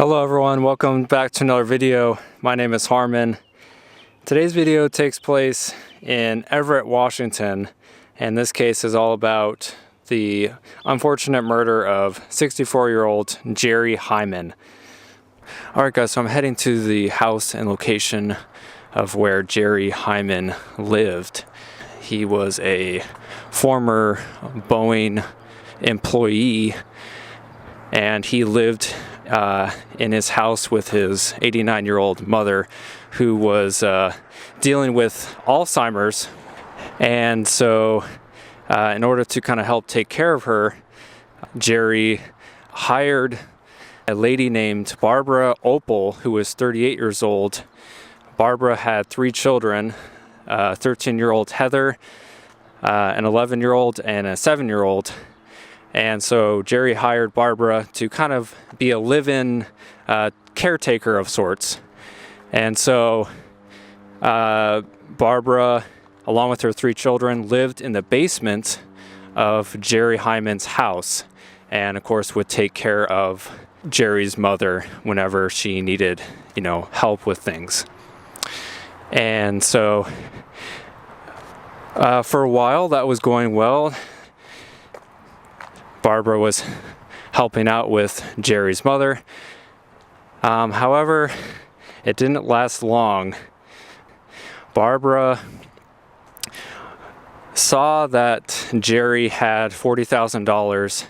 Hello everyone, welcome back to another video. My name is Harmon. Today's video takes place in Everett, Washington, and this case is all about the unfortunate murder of 64-year-old Jerry Heimann. Alright guys, so I'm heading to the house and location of where Jerry Heimann lived. He was a former Boeing employee, and he lived in his house with his 89-year-old mother, who was dealing with Alzheimer's. And so in order to kind of help take care of her, Jerry hired a lady named Barbara Opel, who was 38 years old. Barbara had 3 children, a 13-year-old Heather, an 11-year-old, and a 7-year-old. And so Jerry hired Barbara to kind of be a live-in caretaker of sorts. And so Barbara, along with her 3 children, lived in the basement of Jerry Heimann's house, and of course would take care of Jerry's mother whenever she needed, help with things. And so for a while that was going well. Barbara was helping out with Jerry's mother. However, it didn't last long. Barbara saw that Jerry had $40,000.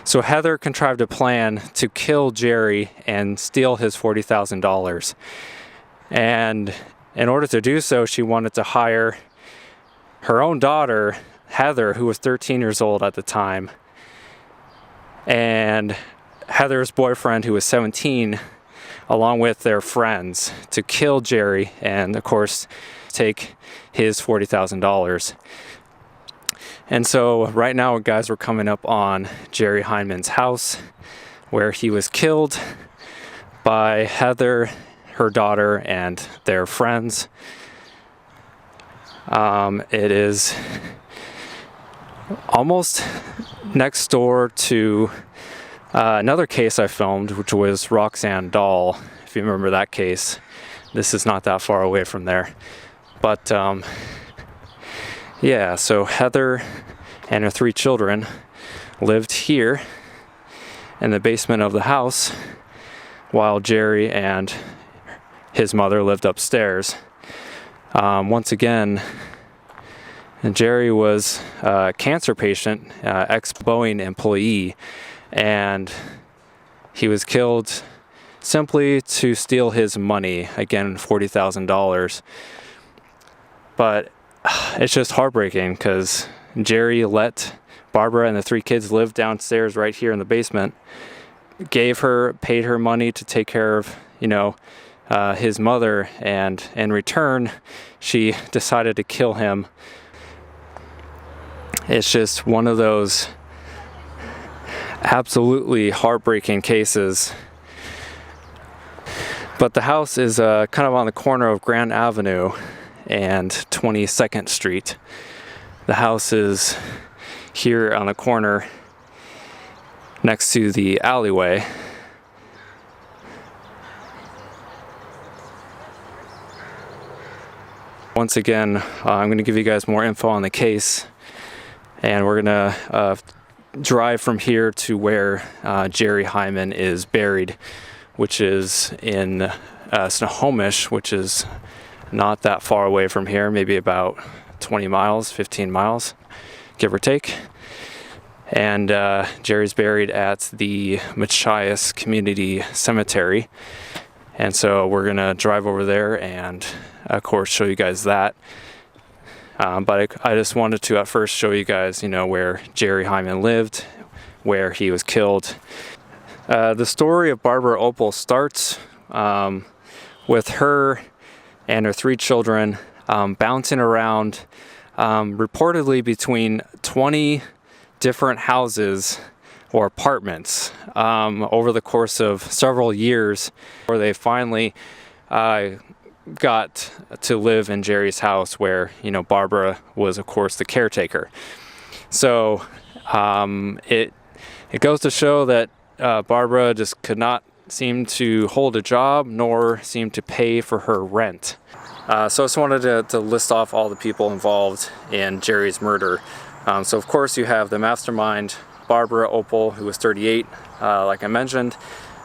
So Heather contrived a plan to kill Jerry and steal his $40,000. And in order to do so, she wanted to hire her own daughter, Heather, who was 13 years old at the time, and Heather's boyfriend, who was 17, along with their friends, to kill Jerry and, of course, take his $40,000. And so right now, guys, we're coming up on Jerry Heimann's house, where he was killed by Heather, her daughter, and their friends. It is almost next door to another case I filmed, which was Roxanne Dahl. If you remember that case, this is not that far away from there. But yeah, so Heather and her 3 children lived here in the basement of the house, while Jerry and his mother lived upstairs. Once again, Jerry was a cancer patient, ex-Boeing employee, and he was killed simply to steal his money, again, $40,000. But it's just heartbreaking because Jerry let Barbara and the 3 kids live downstairs right here in the basement, paid her money to take care of, his mother, and in return, she decided to kill him. It's just one of those absolutely heartbreaking cases. But the house is kind of on the corner of Grand Avenue and 22nd Street. The house is here on the corner next to the alleyway. Once again, I'm going to give you guys more info on the case, and we're going to drive from here to where Jerry Heimann is buried, which is in Snohomish, which is not that far away from here, maybe about 20 miles, 15 miles, give or take. And Jerry's buried at the Machias Community Cemetery. And so we're going to drive over there and, of course, show you guys that. But I just wanted to at first show you guys, where Jerry Heimann lived, where he was killed. The story of Barbara Opel starts with her and her 3 children bouncing around reportedly between 20 different houses or apartments over the course of several years, where they finally got to live in Jerry's house, where Barbara was, of course, the caretaker. So it goes to show that Barbara just could not seem to hold a job nor seem to pay for her rent. So I just wanted to list off all the people involved in Jerry's murder. So of course you have the mastermind, Barbara Opel, who was 38, like I mentioned.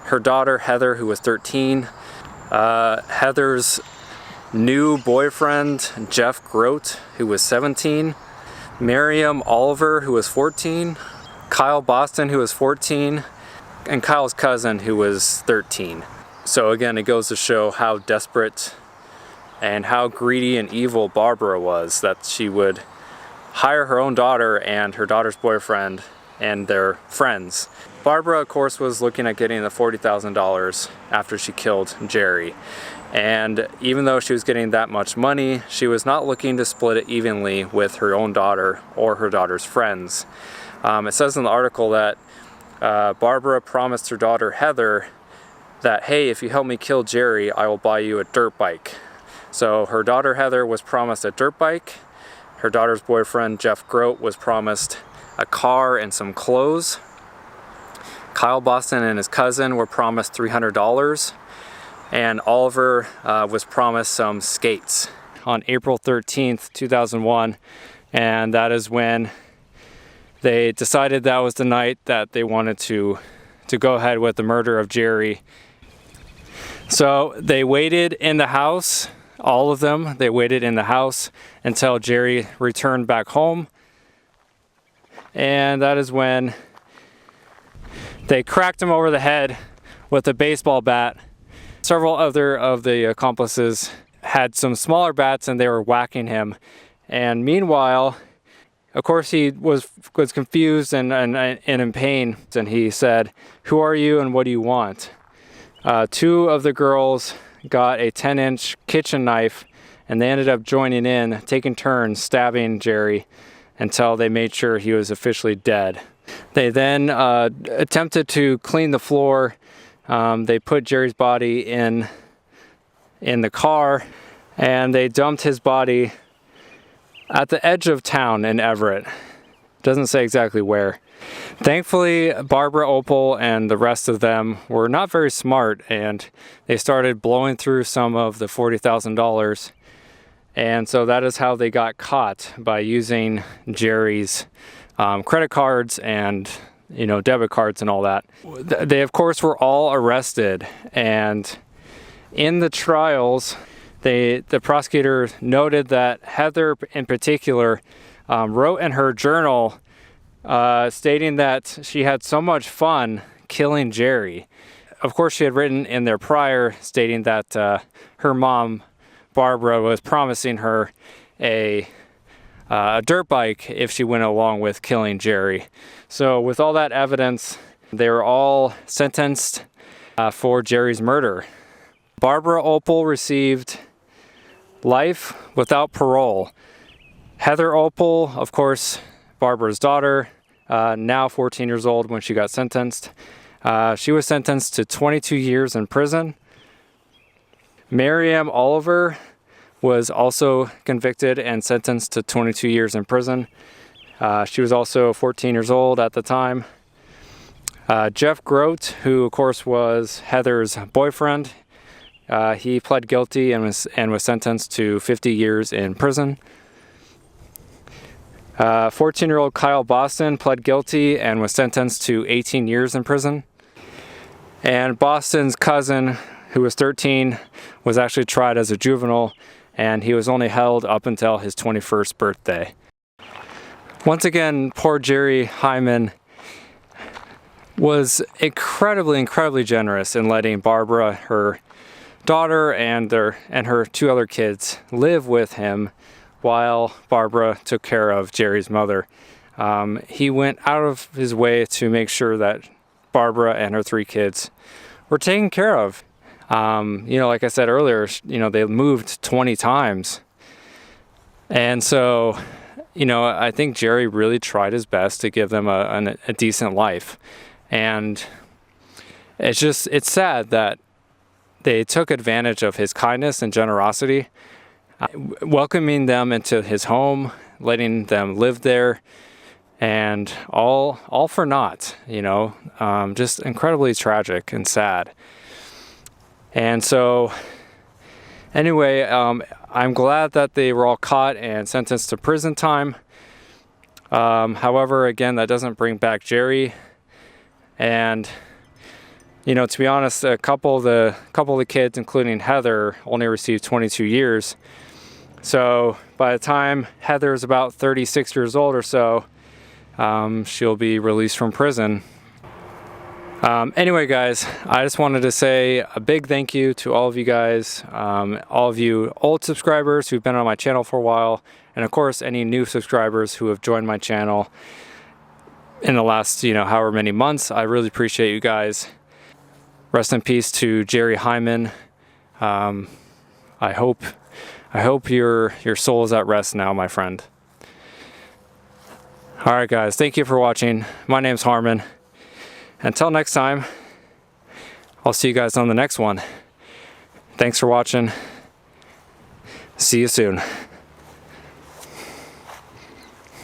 Her daughter, Heather, who was 13. Heather's new boyfriend, Jeff Grote, who was 17. Miriam Oliver, who was 14. Kyle Boston, who was 14. And Kyle's cousin, who was 13. So again, it goes to show how desperate and how greedy and evil Barbara was, that she would hire her own daughter and her daughter's boyfriend and their friends. Barbara, of course, was looking at getting the $40,000 after she killed Jerry. And even though she was getting that much money, she was not looking to split it evenly with her own daughter or her daughter's friends. It says in the article that Barbara promised her daughter Heather that, hey, if you help me kill Jerry, I will buy you a dirt bike. So her daughter Heather was promised a dirt bike. Her daughter's boyfriend, Jeff Grote, was promised a car and some clothes. Kyle Boston and his cousin were promised $300. And Oliver was promised some skates on April 13th, 2001. And that is when they decided that was the night that they wanted to go ahead with the murder of Jerry. So they waited in the house, all of them, they waited in the house until Jerry returned back home. And that is when they cracked him over the head with a baseball bat. Several other of the accomplices had some smaller bats and they were whacking him. And meanwhile, of course, he was confused and in pain. And he said, "Who are you and what do you want?" Two of the girls got a 10-inch kitchen knife and they ended up joining in, taking turns stabbing Jerry until they made sure he was officially dead. They then attempted to clean the floor. They put Jerry's body in the car and they dumped his body at the edge of town in Everett. Doesn't say exactly where. Thankfully, Barbara Opel and the rest of them were not very smart and they started blowing through some of the $40,000. And so that is how they got caught, by using Jerry's credit cards and debit cards and all that. They of course were all arrested, and in the trials the prosecutor noted that Heather in particular wrote in her journal stating that she had so much fun killing Jerry. Of course, she had written in there prior stating that her mom Barbara was promising her a dirt bike if she went along with killing Jerry. So with all that evidence, they were all sentenced for Jerry's murder. Barbara Opel received life without parole. Heather Opel, of course, Barbara's daughter, now 14 years old when she got sentenced. She was sentenced to 22 years in prison. Miriam Oliver was also convicted and sentenced to 22 years in prison. She was also 14 years old at the time. Jeff Grote, who of course was Heather's boyfriend, he pled guilty and was sentenced to 50 years in prison. 14-year-old Kyle Boston pled guilty and was sentenced to 18 years in prison. And Boston's cousin, who was 13, was actually tried as a juvenile, and he was only held up until his 21st birthday. Once again, poor Jerry Heimann was incredibly generous in letting Barbara, her daughter, and her two other kids live with him while Barbara took care of Jerry's mother. He went out of his way to make sure that Barbara and her three kids were taken care of. Like I said earlier, they moved 20 times. And so, I think Jerry really tried his best to give them a decent life. And it's sad that they took advantage of his kindness and generosity, welcoming them into his home, letting them live there, and all for naught, just incredibly tragic and sad. And so anyway, I'm glad that they were all caught and sentenced to prison time. However, again, that doesn't bring back Jerry. And you know, to be honest, a couple of the kids, including Heather, only received 22 years. So by the time Heather is about 36 years old or so, she'll be released from prison. Anyway, guys, I just wanted to say a big thank you to all of you guys, all of you old subscribers who've been on my channel for a while, and of course any new subscribers who have joined my channel in the last, you know, however many months. I really appreciate you guys. Rest in peace to Jerry Heimann. I hope your soul is at rest now, my friend. All right, guys, thank you for watching. My name's Harmon. Until next time, I'll see you guys on the next one. Thanks for watching. See you soon.